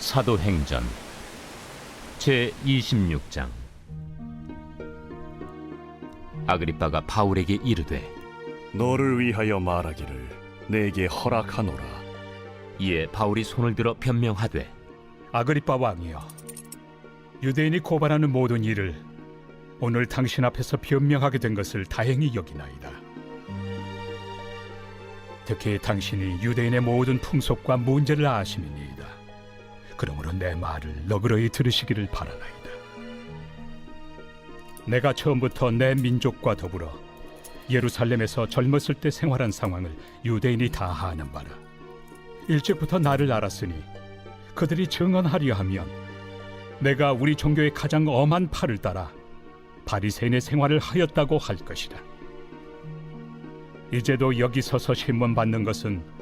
사도행전 제26장. 아그리빠가 바울에게 이르되 너를 위하여 말하기를 내게 허락하노라. 이에 바울이 손을 들어 변명하되 아그리빠 왕이여, 유대인이 고발하는 모든 일을 오늘 당신 앞에서 변명하게 된 것을 다행히 여기나이다. 특히 당신이 유대인의 모든 풍속과 문제를 아심이니이다. 그러므로 내 말을 너그러이 들으시기를 바라나이다. 내가 처음부터 내 민족과 더불어 예루살렘에서 젊었을 때 생활한 상황을 유대인이 다 아는 바라. 일찍부터 나를 알았으니 그들이 증언하려 하면 내가 우리 종교의 가장 엄한 팔을 따라 바리새인의 생활을 하였다고 할 것이다. 이제도 여기 서서 신문 받는 것은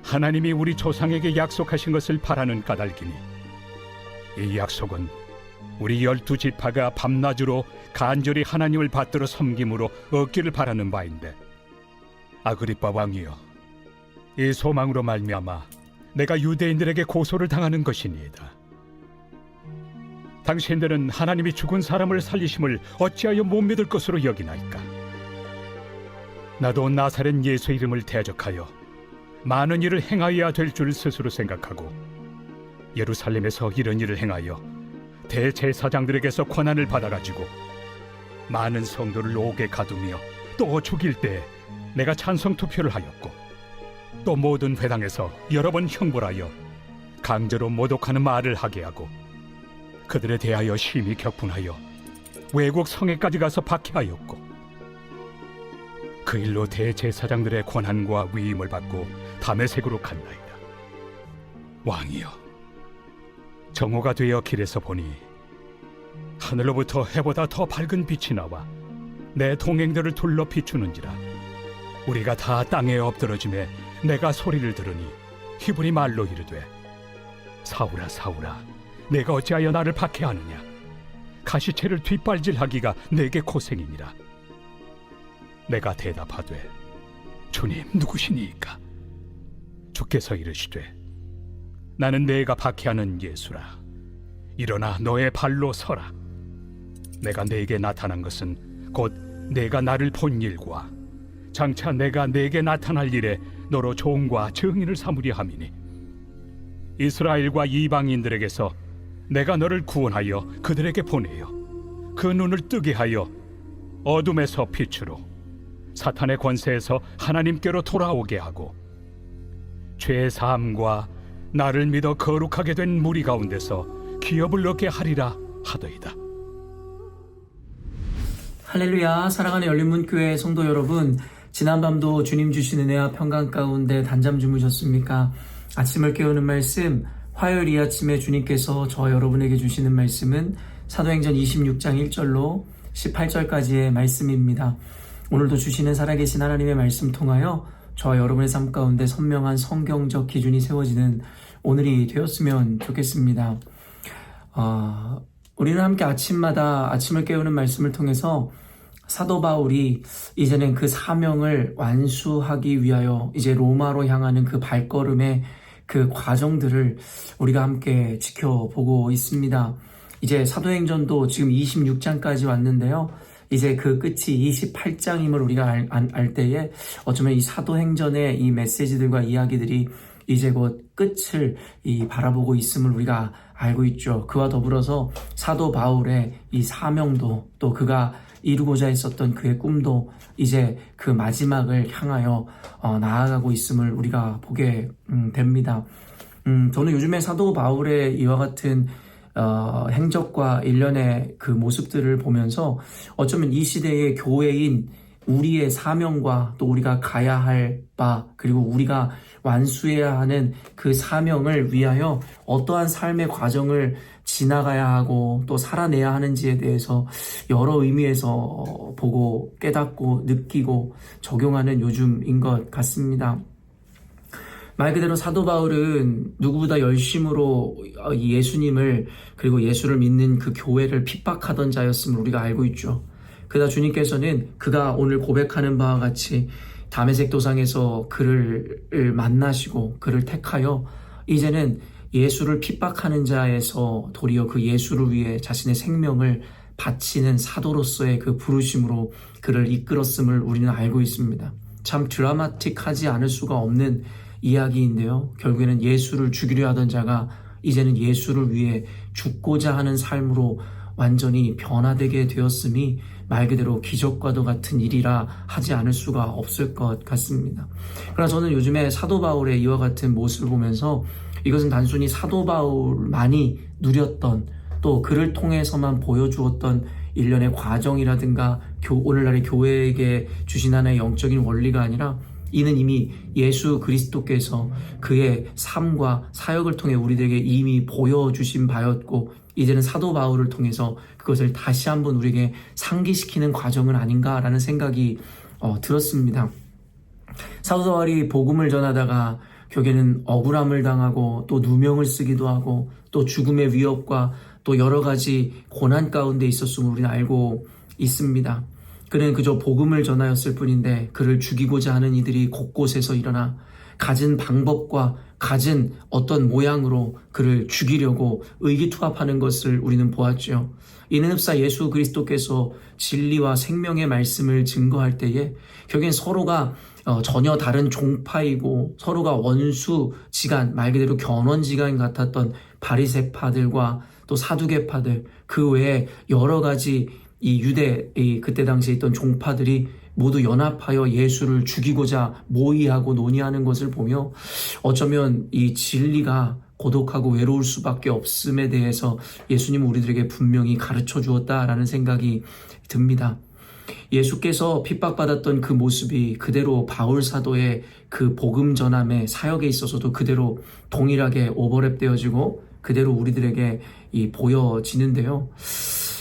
하나님이 우리 조상에게 약속하신 것을 바라는 까닭이니 이 약속은 우리 12지파가 밤낮으로 간절히 하나님을 받들어 섬김으로 얻기를 바라는 바인데, 아그리빠 왕이여, 이 소망으로 말미암아 내가 유대인들에게 고소를 당하는 것이니이다. 당신들은 하나님이 죽은 사람을 살리심을 어찌하여 못 믿을 것으로 여기나이까? 나도 나사렛 예수 이름을 대적하여 많은 일을 행하여야 될 줄 스스로 생각하고 예루살렘에서 이런 일을 행하여 대제사장들에게서 권한을 받아가지고 많은 성도를 옥에 가두며 또 죽일 때 내가 찬성 투표를 하였고, 또 모든 회당에서 여러 번 형벌하여 강제로 모독하는 말을 하게 하고 그들에 대하여 심히 격분하여 외국 성에까지 가서 박해하였고, 그 일로 대제사장들의 권한과 위임을 받고 다메섹으로 갔나이다. 왕이여, 정오가 되어 길에서 보니 하늘로부터 해보다 더 밝은 빛이 나와 내 동행들을 둘러 비추는지라. 우리가 다 땅에 엎드러짐에 내가 소리를 들으니 히브리 말로 이르되, 사울아 사울아, 내가 어찌하여 나를 박해하느냐? 가시채를 뒷발질하기가 내게 고생이니라. 내가 대답하되, 주님 누구시니이까? 주께서 이르시되, 나는 내가 박해하는 예수라. 일어나 너의 발로 서라. 내가 네게 나타난 것은 곧 내가 나를 본 일과 장차 내가 네게 나타날 일에 너로 종과 증인을 삼으려 함이니, 이스라엘과 이방인들에게서 내가 너를 구원하여 그들에게 보내어 그 눈을 뜨게 하여 어둠에서 빛으로, 사탄의 권세에서 하나님께로 돌아오게 하고, 죄 사함과 나를 믿어 거룩하게 된 무리 가운데서 기업을 얻게 하리라 하더이다. 할렐루야. 사랑하는 열린문교회 성도 여러분, 지난밤도 주님 주신 은혜와 평강 가운데 단잠 주무셨습니까? 아침을 깨우는 말씀, 화요일 이 아침에 주님께서 저와 여러분에게 주시는 말씀은 사도행전 26장 1절로 18절까지의 말씀입니다. 오늘도 주시는 살아계신 하나님의 말씀 통하여 저와 여러분의 삶 가운데 선명한 성경적 기준이 세워지는 오늘이 되었으면 좋겠습니다. 우리는 함께 아침마다 아침을 깨우는 말씀을 통해서 사도 바울이 이제는 그 사명을 완수하기 위하여 이제 로마로 향하는 그 발걸음의 그 과정들을 우리가 함께 지켜보고 있습니다. 이제 사도행전도 지금 26장까지 왔는데요. 이제 그 끝이 28장임을 우리가 알 때에 어쩌면 이 사도행전의 이 메시지들과 이야기들이 이제 곧 끝을 바라보고 있음을 우리가 알고 있죠. 그와 더불어서 사도 바울의 이 사명도, 또 그가 이루고자 했었던 그의 꿈도 이제 그 마지막을 향하여 나아가고 있음을 우리가 보게 됩니다. 저는 요즘에 사도 바울의 이와 같은 행적과 일련의 그 모습들을 보면서 어쩌면 이 시대의 교회인 우리의 사명과 또 우리가 가야 할 바, 그리고 우리가 완수해야 하는 그 사명을 위하여 어떠한 삶의 과정을 지나가야 하고 또 살아내야 하는지에 대해서 여러 의미에서 보고 깨닫고 느끼고 적용하는 요즘인 것 같습니다. 말 그대로 사도 바울은 누구보다 열심으로 예수님을, 그리고 예수를 믿는 그 교회를 핍박하던 자였음을 우리가 알고 있죠. 그러나 주님께서는 그가 오늘 고백하는 바와 같이 다메섹 도상에서 그를 만나시고 그를 택하여 이제는 예수를 핍박하는 자에서 도리어 그 예수를 위해 자신의 생명을 바치는 사도로서의 그 부르심으로 그를 이끌었음을 우리는 알고 있습니다. 참 드라마틱하지 않을 수가 없는 이야기인데요. 결국에는 예수를 죽이려 하던 자가 이제는 예수를 위해 죽고자 하는 삶으로 완전히 변화되게 되었음이 말 그대로 기적과도 같은 일이라 하지 않을 수가 없을 것 같습니다. 그러나 저는 요즘에 사도 바울의 이와 같은 모습을 보면서 이것은 단순히 사도 바울만이 누렸던, 또 그를 통해서만 보여주었던 일련의 과정이라든가 오늘날의 교회에게 주신 하나의 영적인 원리가 아니라, 이는 이미 예수 그리스도께서 그의 삶과 사역을 통해 우리들에게 이미 보여주신 바였고, 이제는 사도 바울을 통해서 그것을 다시 한번 우리에게 상기시키는 과정은 아닌가라는 생각이 들었습니다. 사도 바울이 복음을 전하다가 결국에는 억울함을 당하고 또 누명을 쓰기도 하고 또 죽음의 위협과 또 여러 가지 고난 가운데 있었음을 우리는 알고 있습니다. 그는 그저 복음을 전하였을 뿐인데 그를 죽이고자 하는 이들이 곳곳에서 일어나 갖은 방법과 갖은 어떤 모양으로 그를 죽이려고 의기투합하는 것을 우리는 보았죠. 이는 흡사 예수 그리스도께서 진리와 생명의 말씀을 증거할 때에 결국엔 서로가 전혀 다른 종파이고 서로가 원수지간, 말 그대로 견원지간 같았던 바리새파들과 또 사두개파들, 그 외에 여러 가지 이 유대 그때 당시에 있던 종파들이 모두 연합하여 예수를 죽이고자 모의하고 논의하는 것을 보며 어쩌면 이 진리가 고독하고 외로울 수밖에 없음에 대해서 예수님은 우리들에게 분명히 가르쳐 주었다라는 생각이 듭니다. 예수께서 핍박받았던 그 모습이 그대로 바울 사도의 그 복음 전함의 사역에 있어서도 그대로 동일하게 오버랩되어지고 그대로 우리들에게 보여지는데요.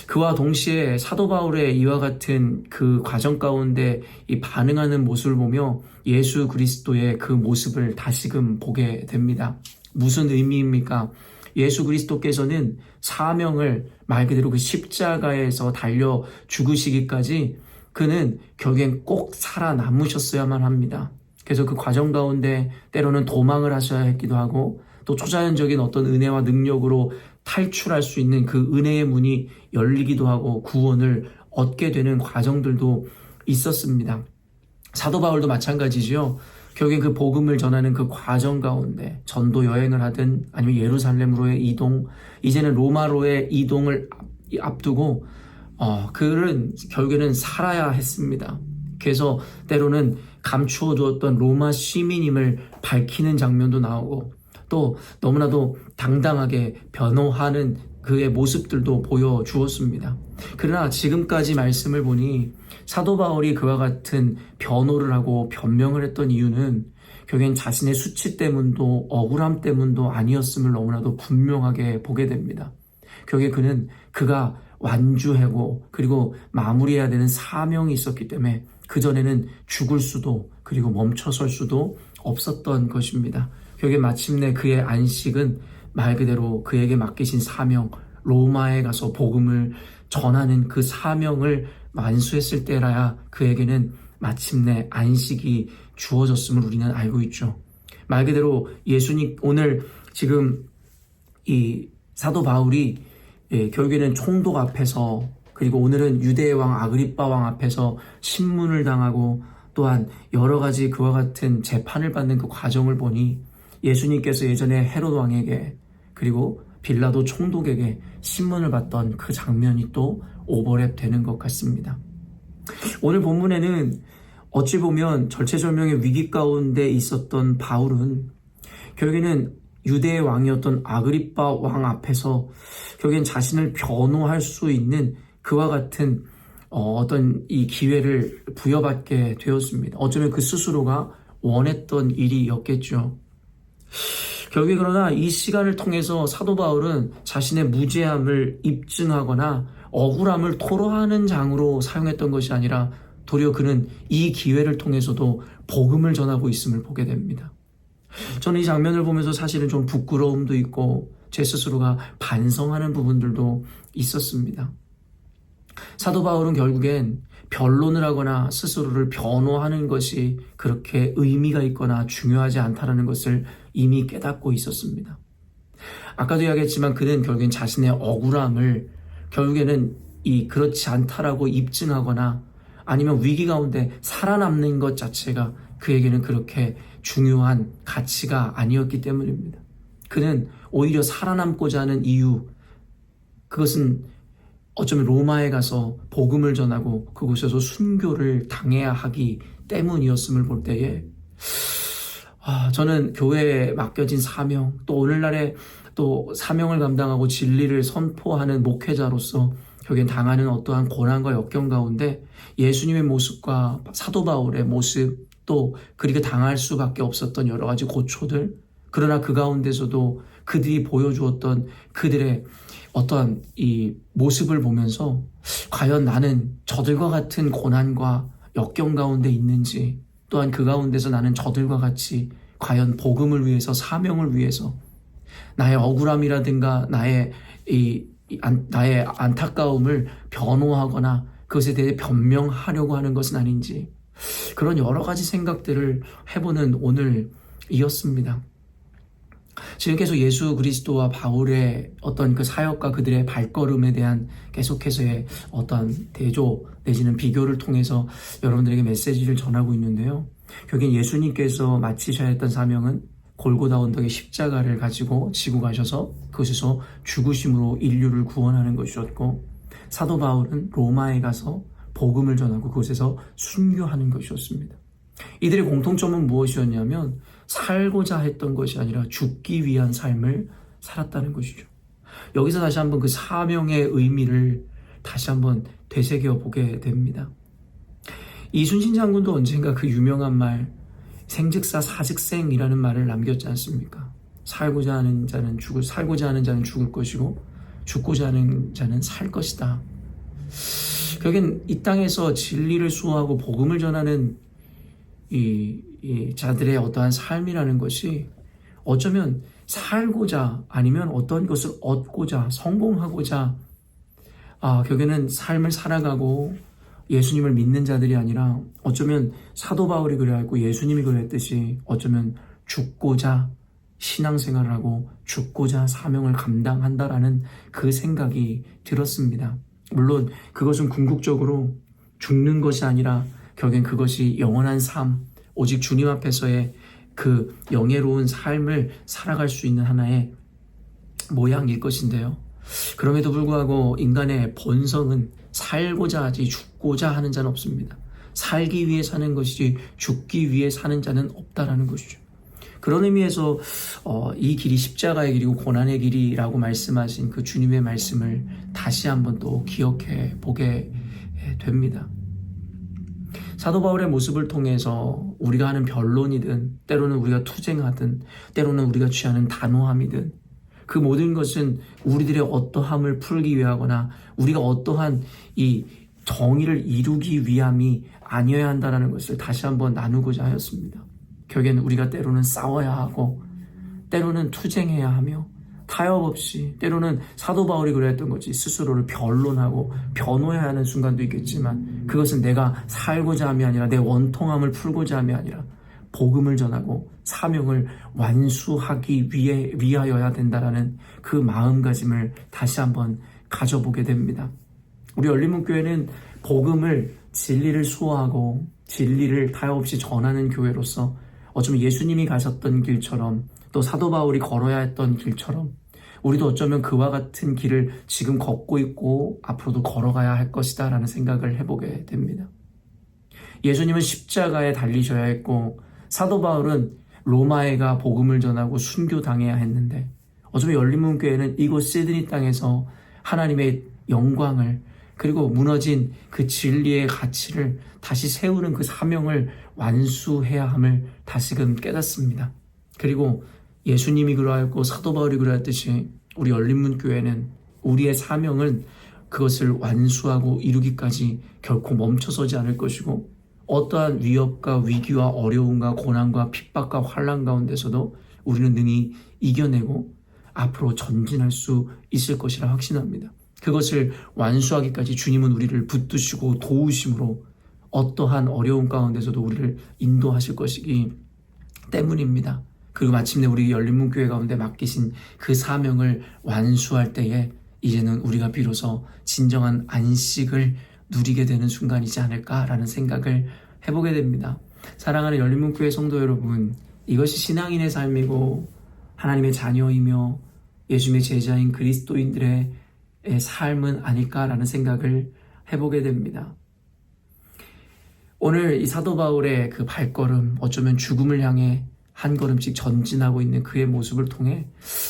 그와 동시에 사도 바울의 이와 같은 그 과정 가운데 이 반응하는 모습을 보며 예수 그리스도의 그 모습을 다시금 보게 됩니다. 무슨 의미입니까? 예수 그리스도께서는 사명을 말 그대로 그 십자가에서 달려 죽으시기까지 그는 결국엔 꼭 살아남으셨어야만 합니다. 그래서 그 과정 가운데 때로는 도망을 하셔야 했기도 하고 또 초자연적인 어떤 은혜와 능력으로 탈출할 수 있는 그 은혜의 문이 열리기도 하고 구원을 얻게 되는 과정들도 있었습니다. 사도 바울도 마찬가지죠. 결국엔 그 복음을 전하는 그 과정 가운데 전도 여행을 하든 아니면 예루살렘으로의 이동, 이제는 로마로의 이동을 앞두고 그는 결국에는 살아야 했습니다. 그래서 때로는 감추어 두었던 로마 시민임을 밝히는 장면도 나오고 또 너무나도 당당하게 변호하는 그의 모습들도 보여주었습니다. 그러나 지금까지 말씀을 보니 사도 바울이 그와 같은 변호를 하고 변명을 했던 이유는 결국엔 자신의 수치 때문도 억울함 때문도 아니었음을 너무나도 분명하게 보게 됩니다. 결국에 그는 그가 완주하고 그리고 마무리해야 되는 사명이 있었기 때문에 그전에는 죽을 수도 그리고 멈춰설 수도 없었던 것입니다. 결국에 마침내 그의 안식은 말 그대로 그에게 맡기신 사명, 로마에 가서 복음을 전하는 그 사명을 완수했을 때라야 그에게는 마침내 안식이 주어졌음을 우리는 알고 있죠. 말 그대로 예수님 오늘 지금 이 사도 바울이 결국에는 총독 앞에서 그리고 오늘은 유대의 왕 아그리빠 왕 앞에서 신문을 당하고 또한 여러 가지 그와 같은 재판을 받는 그 과정을 보니 예수님께서 예전에 헤롯 왕에게 그리고 빌라도 총독에게 신문을 받던 그 장면이 또 오버랩 되는 것 같습니다. 오늘 본문에는 어찌 보면 절체절명의 위기 가운데 있었던 바울은 결국에는 유대의 왕이었던 아그리빠 왕 앞에서 결국엔 자신을 변호할 수 있는 그와 같은 어떤 이 기회를 부여받게 되었습니다. 어쩌면 그 스스로가 원했던 일이었겠죠. 결국에 그러나 이 시간을 통해서 사도 바울은 자신의 무죄함을 입증하거나 억울함을 토로하는 장으로 사용했던 것이 아니라 도리어 그는 이 기회를 통해서도 복음을 전하고 있음을 보게 됩니다. 저는 이 장면을 보면서 사실은 좀 부끄러움도 있고 제 스스로가 반성하는 부분들도 있었습니다. 사도 바울은 결국엔 변론을 하거나 스스로를 변호하는 것이 그렇게 의미가 있거나 중요하지 않다는 것을 이미 깨닫고 있었습니다. 아까도 이야기했지만 그는 결국엔 자신의 억울함을 결국에는 그렇지 않다라고 입증하거나 아니면 위기 가운데 살아남는 것 자체가 그에게는 그렇게 중요한 가치가 아니었기 때문입니다. 그는 오히려 살아남고자 하는 이유, 그것은 어쩌면 로마에 가서 복음을 전하고 그곳에서 순교를 당해야 하기 때문이었음을 볼 때에 저는 교회에 맡겨진 사명, 또 오늘날에 또 사명을 감당하고 진리를 선포하는 목회자로서 결국엔 당하는 어떠한 고난과 역경 가운데 예수님의 모습과 사도 바울의 모습, 또 그리고 당할 수밖에 없었던 여러 가지 고초들, 그러나 그 가운데서도 그들이 보여주었던 그들의 어떠한 이 모습을 보면서 과연 나는 저들과 같은 고난과 역경 가운데 있는지, 또한 그 가운데서 나는 저들과 같이 과연 복음을 위해서, 사명을 위해서 나의 억울함이라든가 나의 안타까움을 변호하거나 그것에 대해 변명하려고 하는 것은 아닌지, 그런 여러 가지 생각들을 해보는 오늘이었습니다. 지금 계속 예수 그리스도와 바울의 어떤 그 사역과 그들의 발걸음에 대한 계속해서의 어떤 대조 내지는 비교를 통해서 여러분들에게 메시지를 전하고 있는데요. 결국 예수님께서 마치셔야 했던 사명은 골고다 언덕의 십자가를 가지고 지고 가셔서 그것에서 죽으심으로 인류를 구원하는 것이었고, 사도 바울은 로마에 가서 복음을 전하고 그곳에서 순교하는 것이었습니다. 이들의 공통점은 무엇이었냐면 살고자 했던 것이 아니라 죽기 위한 삶을 살았다는 것이죠. 여기서 다시 한번 그 사명의 의미를 다시 한번 되새겨 보게 됩니다. 이순신 장군도 언젠가 그 유명한 말 생즉사 사즉생이라는 말을 남겼지 않습니까? 살고자 하는 자는 죽을 것이고 죽고자 하는 자는 살 것이다. 결국엔 이 땅에서 진리를 수호하고 복음을 전하는 이 자들의 어떠한 삶이라는 것이 어쩌면 살고자 아니면 어떤 것을 얻고자 성공하고자 결국에는 삶을 살아가고 예수님을 믿는 자들이 아니라 어쩌면 사도 바울이 그래했고 예수님이 그랬듯이 어쩌면 죽고자 신앙생활을 하고 죽고자 사명을 감당한다라는 그 생각이 들었습니다. 물론 그것은 궁극적으로 죽는 것이 아니라 결국엔 그것이 영원한 삶, 오직 주님 앞에서의 그 영예로운 삶을 살아갈 수 있는 하나의 모양일 것인데요. 그럼에도 불구하고 인간의 본성은 살고자 하지 죽고자 하는 자는 없습니다. 살기 위해 사는 것이지 죽기 위해 사는 자는 없다라는 것이죠. 그런 의미에서 이 길이 십자가의 길이고 고난의 길이라고 말씀하신 그 주님의 말씀을 다시 한번 또 기억해 보게 됩니다. 사도 바울의 모습을 통해서 우리가 하는 변론이든 때로는 우리가 투쟁하든 때로는 우리가 취하는 단호함이든 그 모든 것은 우리들의 어떠함을 풀기 위하거나 우리가 어떠한 이 정의를 이루기 위함이 아니어야 한다는 것을 다시 한번 나누고자 하였습니다. 결국에는 우리가 때로는 싸워야 하고 때로는 투쟁해야 하며 타협 없이 때로는 사도 바울이 그랬던 거지 스스로를 변론하고 변호해야 하는 순간도 있겠지만 그것은 내가 살고자 함이 아니라 내 원통함을 풀고자 함이 아니라 복음을 전하고 사명을 완수하기 위하여야 된다라는 그 마음가짐을 다시 한번 가져보게 됩니다. 우리 열린문교회는 복음을 진리를 수호하고 진리를 타협 없이 전하는 교회로서 어쩌면 예수님이 가셨던 길처럼 또 사도 바울이 걸어야 했던 길처럼 우리도 어쩌면 그와 같은 길을 지금 걷고 있고 앞으로도 걸어가야 할 것이다 라는 생각을 해보게 됩니다. 예수님은 십자가에 달리셔야 했고 사도 바울은 로마에 가 복음을 전하고 순교당해야 했는데 어쩌면 열린문교회는 이곳 시드니 땅에서 하나님의 영광을 그리고 무너진 그 진리의 가치를 다시 세우는 그 사명을 완수해야 함을 다시금 깨닫습니다. 그리고 예수님이 그러하였고 사도 바울이 그러했듯이 우리 열린문교회는 우리의 사명은 그것을 완수하고 이루기까지 결코 멈춰서지 않을 것이고 어떠한 위협과 위기와 어려움과 고난과 핍박과 환난 가운데서도 우리는 능히 이겨내고 앞으로 전진할 수 있을 것이라 확신합니다. 그것을 완수하기까지 주님은 우리를 붙드시고 도우심으로 어떠한 어려움 가운데서도 우리를 인도하실 것이기 때문입니다. 그리고 마침내 우리 열린문교회 가운데 맡기신 그 사명을 완수할 때에 이제는 우리가 비로소 진정한 안식을 누리게 되는 순간이지 않을까라는 생각을 해보게 됩니다. 사랑하는 열린문교회 성도 여러분, 이것이 신앙인의 삶이고 하나님의 자녀이며 예수님의 제자인 그리스도인들의 삶은 아닐까라는 생각을 해보게 됩니다. 오늘 이 사도 바울의 그 발걸음, 어쩌면 죽음을 향해 한 걸음씩 전진하고 있는 그의 모습을 통해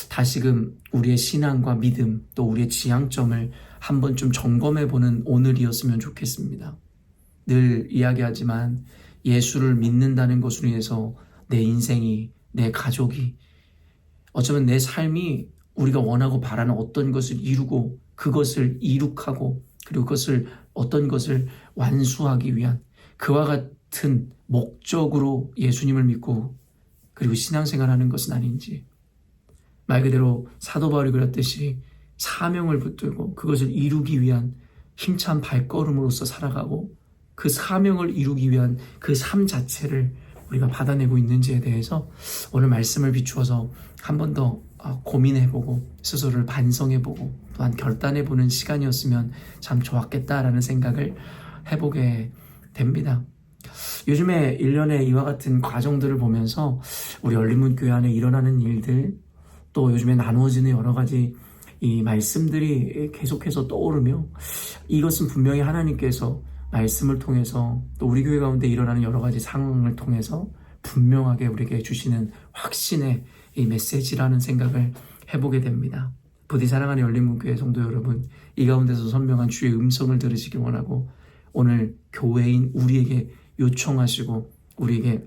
다시금 우리의 신앙과 믿음, 또 우리의 지향점을 한 번쯤 점검해보는 오늘이었으면 좋겠습니다. 늘 이야기하지만 예수를 믿는다는 것으로 인해서 내 인생이, 내 가족이, 어쩌면 내 삶이 우리가 원하고 바라는 어떤 것을 이루고 그것을 이룩하고 그리고 그것을 어떤 것을 완수하기 위한 그와 같은 목적으로 예수님을 믿고 그리고 신앙생활하는 것은 아닌지, 말 그대로 사도 바울이 그랬듯이 사명을 붙들고 그것을 이루기 위한 힘찬 발걸음으로서 살아가고 그 사명을 이루기 위한 그 삶 자체를 우리가 받아내고 있는지에 대해서 오늘 말씀을 비추어서 한 번 더 고민해보고 스스로를 반성해보고 또한 결단해보는 시간이었으면 참 좋았겠다라는 생각을 해보게 됩니다. 요즘에 1년에 이와 같은 과정들을 보면서 우리 열린문교회 안에 일어나는 일들, 또 요즘에 나누어지는 여러 가지 이 말씀들이 계속해서 떠오르며 이것은 분명히 하나님께서 말씀을 통해서 또 우리 교회 가운데 일어나는 여러 가지 상황을 통해서 분명하게 우리에게 주시는 확신의 이 메시지라는 생각을 해보게 됩니다. 부디 사랑하는 열린문교회 성도 여러분, 이 가운데서 선명한 주의 음성을 들으시기 원하고 오늘 교회인 우리에게 요청하시고 우리에게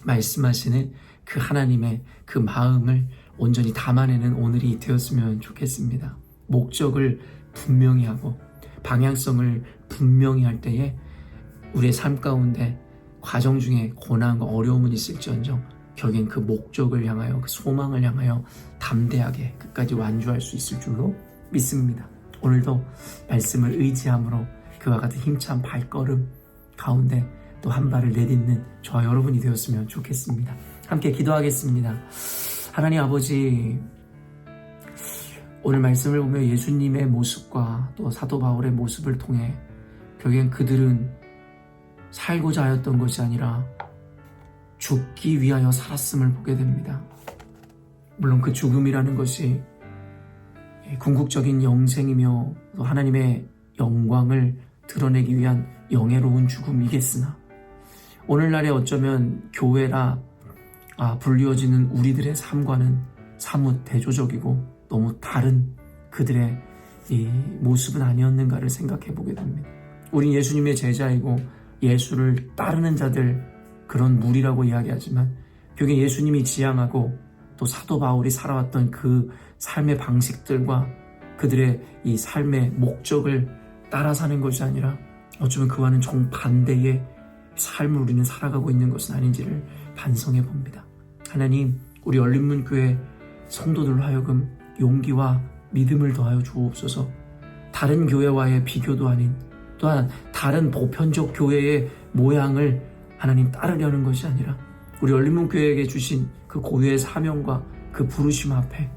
말씀하시는 그 하나님의 그 마음을 온전히 담아내는 오늘이 되었으면 좋겠습니다. 목적을 분명히 하고 방향성을 분명히 할 때에 우리의 삶 가운데 과정 중에 고난과 어려움은 있을지언정 결국엔 그 목적을 향하여 그 소망을 향하여 담대하게 끝까지 완주할 수 있을 줄로 믿습니다. 오늘도 말씀을 의지함으로 그와 같은 힘찬 발걸음 가운데 또 한 발을 내딛는 저와 여러분이 되었으면 좋겠습니다. 함께 기도하겠습니다. 하나님 아버지, 오늘 말씀을 보며 예수님의 모습과 또 사도 바울의 모습을 통해 결국엔 그들은 살고자 하였던 것이 아니라 죽기 위하여 살았음을 보게 됩니다. 물론 그 죽음이라는 것이 궁극적인 영생이며 또 하나님의 영광을 드러내기 위한 영예로운 죽음이겠으나 오늘날에 어쩌면 교회라 불리워지는 우리들의 삶과는 사뭇 대조적이고 너무 다른 그들의 이 모습은 아니었는가를 생각해 보게 됩니다. 우린 예수님의 제자이고 예수를 따르는 자들, 그런 무리라고 이야기하지만 결국 예수님이 지향하고 또 사도 바울이 살아왔던 그 삶의 방식들과 그들의 이 삶의 목적을 따라 사는 것이 아니라 어쩌면 그와는 정반대의 삶을 우리는 살아가고 있는 것은 아닌지를 반성해 봅니다. 하나님, 우리 열린문교회 성도들로 하여금 용기와 믿음을 더하여 주옵소서. 다른 교회와의 비교도 아닌 또한 다른 보편적 교회의 모양을 하나님 따르려는 것이 아니라 우리 열린문교회에게 주신 그 고유의 사명과 그 부르심 앞에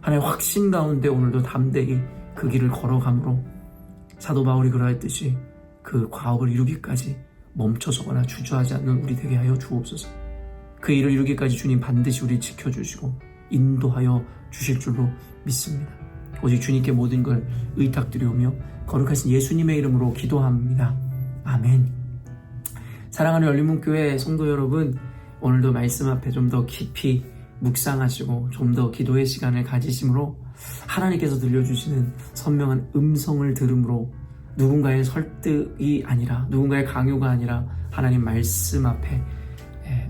하나님의 확신 가운데 오늘도 담대히 그 길을 걸어가므로 사도 바울이 그러했듯이 그 과업을 이루기까지 멈춰서거나 주저하지 않는 우리 되게 하여 주옵소서. 그 일을 이루기까지 주님 반드시 우리 지켜주시고 인도하여 주실 줄로 믿습니다. 오직 주님께 모든 걸 의탁드리오며 거룩하신 예수님의 이름으로 기도합니다. 아멘. 사랑하는 열린문교회 성도 여러분, 오늘도 말씀 앞에 좀 더 깊이 묵상하시고 좀 더 기도의 시간을 가지심으로 하나님께서 들려주시는 선명한 음성을 들음으로 누군가의 설득이 아니라 누군가의 강요가 아니라 하나님 말씀 앞에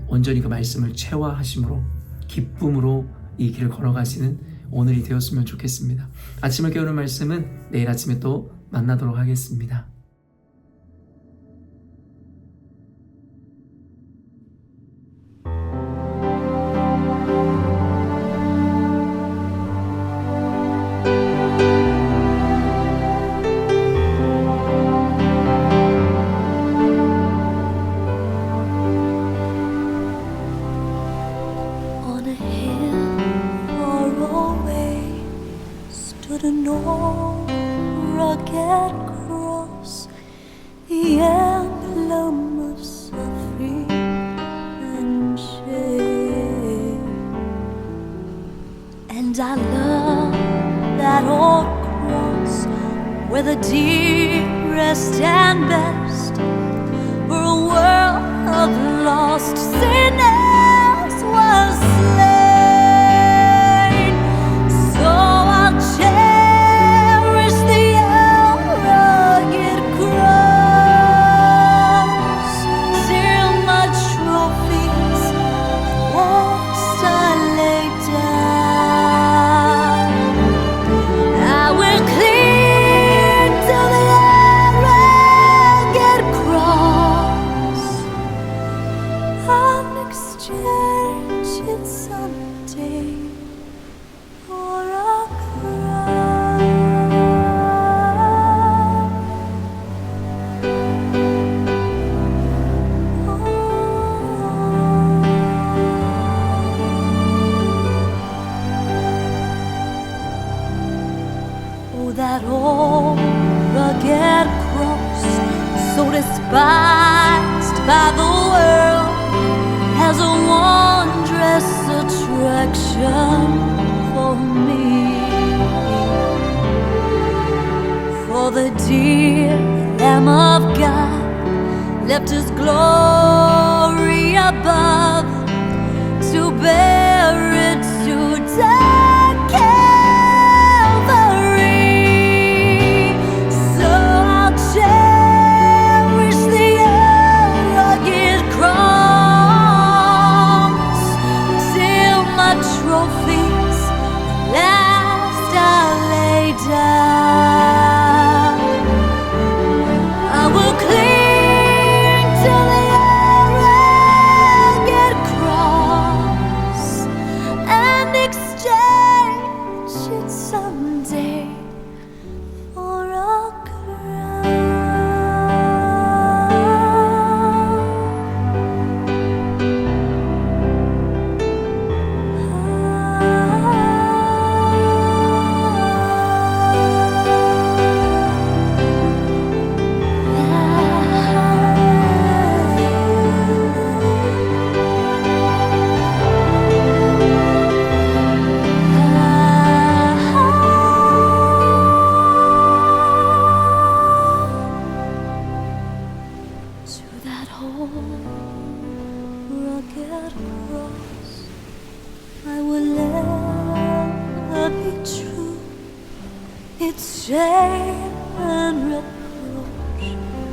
온전히 그 말씀을 체화하심으로 기쁨으로 이 길을 걸어가시는 오늘이 되었으면 좋겠습니다. 아침을 깨우는 말씀은 내일 아침에 또 만나도록 하겠습니다. 오늘 And I love that old cross where the dearest and best for a world of lost sinners was slain. So I'll cherish the rugged cross till my trophies last I lay down. I will cling to the rugged cross. I'll exchange it someday for a crown. Oh, that old rugged cross, so despised by the world, has a wondrous attraction for me. For the dear Lamb of God left His glory above to bear it to Calvary. So I'll cherish the rugged cross till my trophies last I lay down. I will cling to the rugged cross and exchange it someday for a to that old rugged cross I will ever be true. Its shame and reproach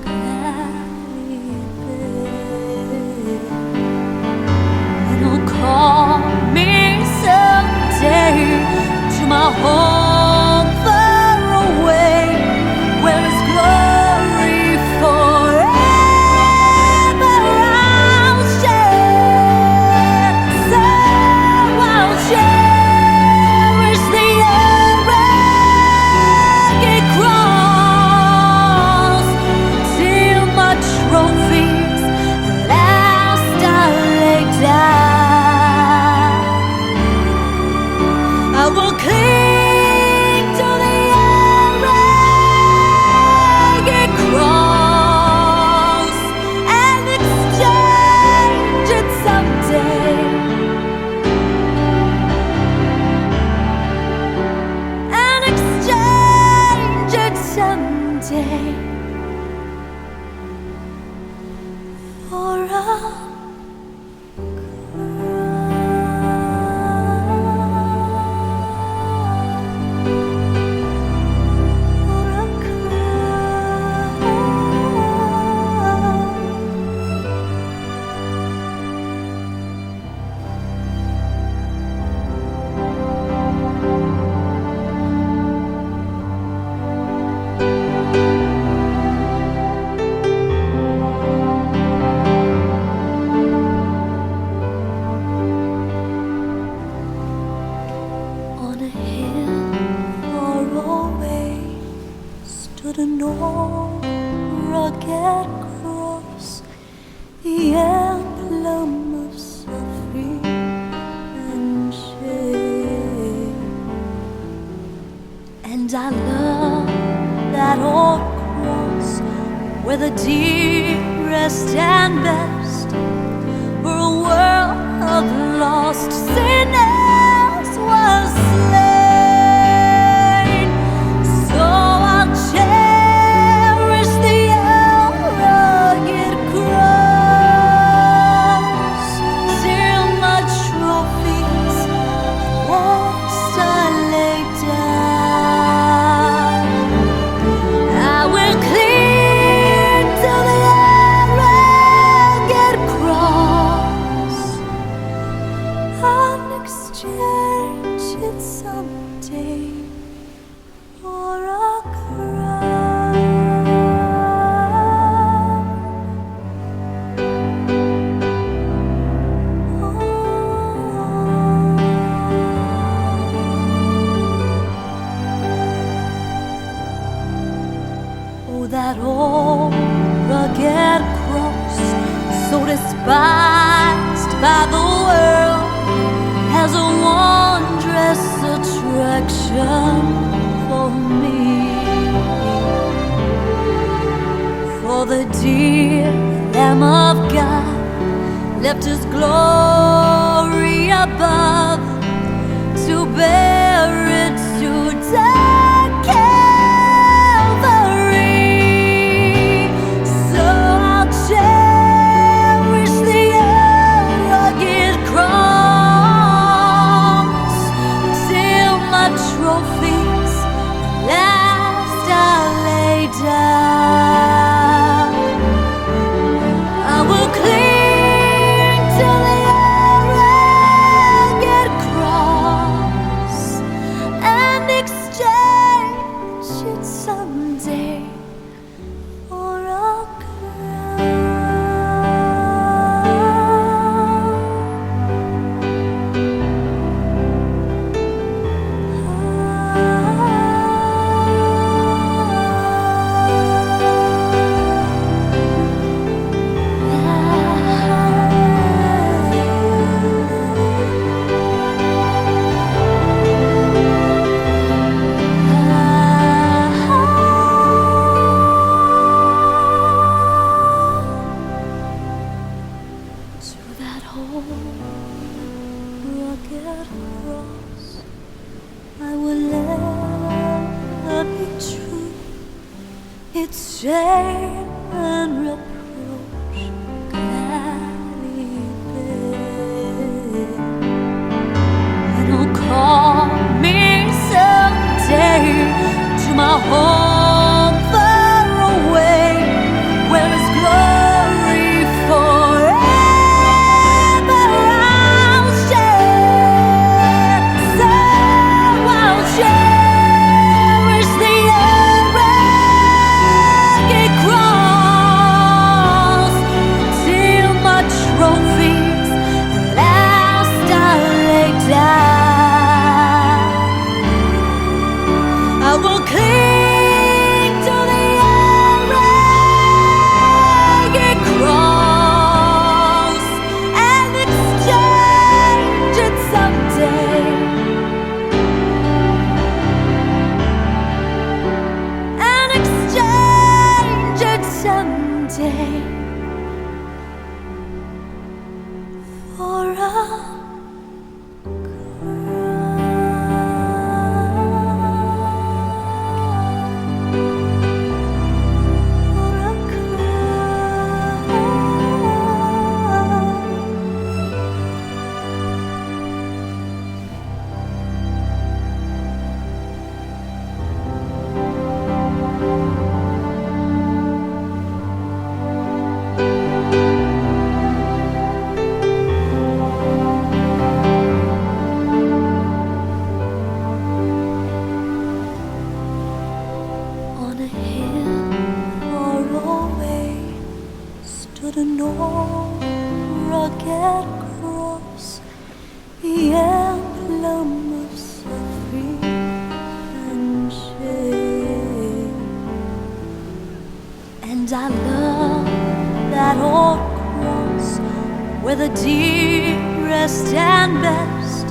gladly bear. It'll call me someday to my home far away, where His glory forever I'll share. So I'll cherish the rugged cross till my trophies last I lay down. I will cling to the rugged cross and exchange it someday. And exchange it someday for a on a hill far away stood an old rugged cross, the emblem of suffering and shame. And I love that old cross where the dearest and best for a world of lost sinners was slain. despised by the world, has a wondrous attraction for me. For the dear Lamb of God left His glory above to bear it to Calvary. So I'll cherish the rugged cross till my trophies last I lay down. I will cling to the rugged cross and exchange it someday for a to that old rugged cross I will ever be true. Its shame and reproach gladly bear, and He'll call me someday to my home far away, where His glory forever I'll share. So I'll cherish the rugged cross till my trophies last I lay down. I will cling to the rugged cross and exchange it someday. And exchange it someday for a on a hill far away stood an old rugged cross, the emblem of suffering and shame. And I love that old cross where the dearest and best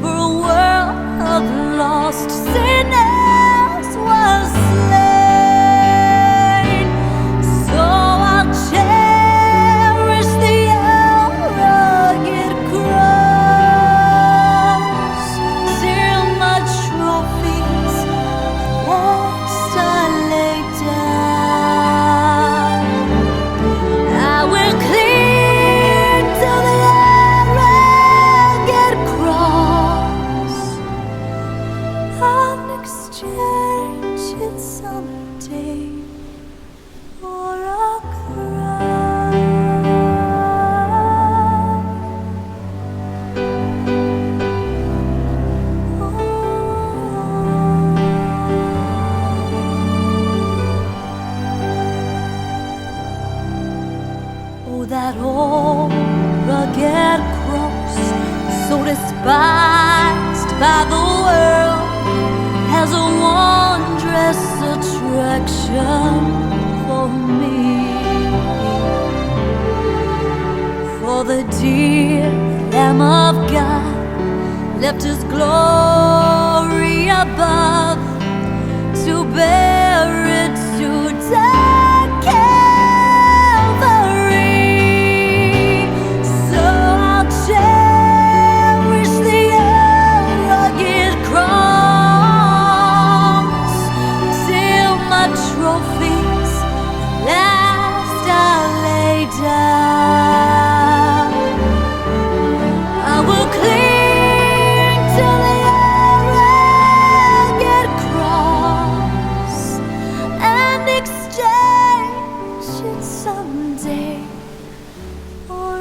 for a world of lost sinners was slain. So I'll cherish the rugged cross till my trophies last I lay down. I will cling to the rugged cross and exchange it someday for a oh, that old rugged cross, so despised by the world, has a wondrous attraction for me. for the dear Lamb of God left his glory above to bear it to Calvary. So I'll cherish the rugged cross till my trophies last I lay down. I will cling to the rugged cross and exchange it someday for a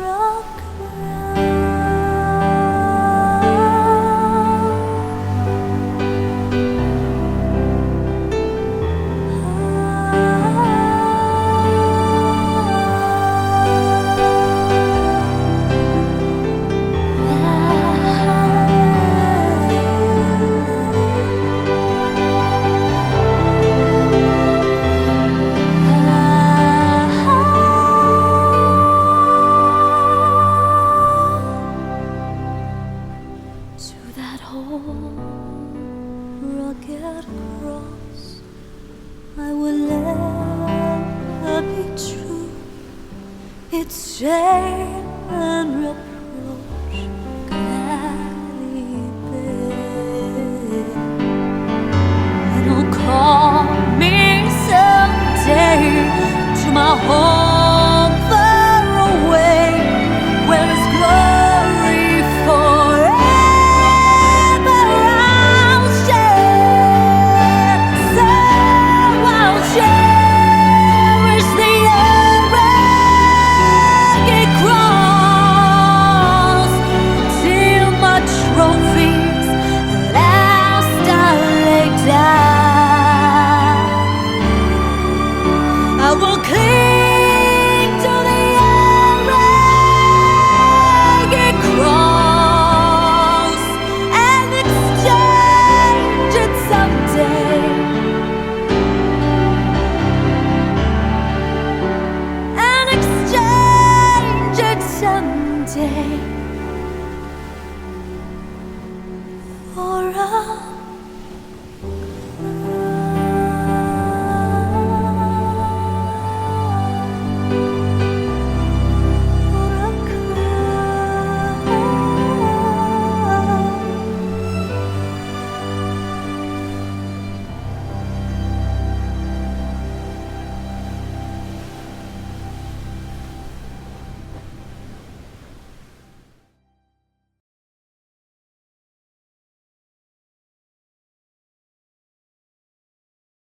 to that old rugged cross I will ever be true. Its shame and reproach gladly bear. It'll call me someday to my home far away, where His glory forever I'll share. So I'll cherish the rugged cross till my trophies last I lay down. I will cling to the rugged cross and exchange it someday. And exchange it someday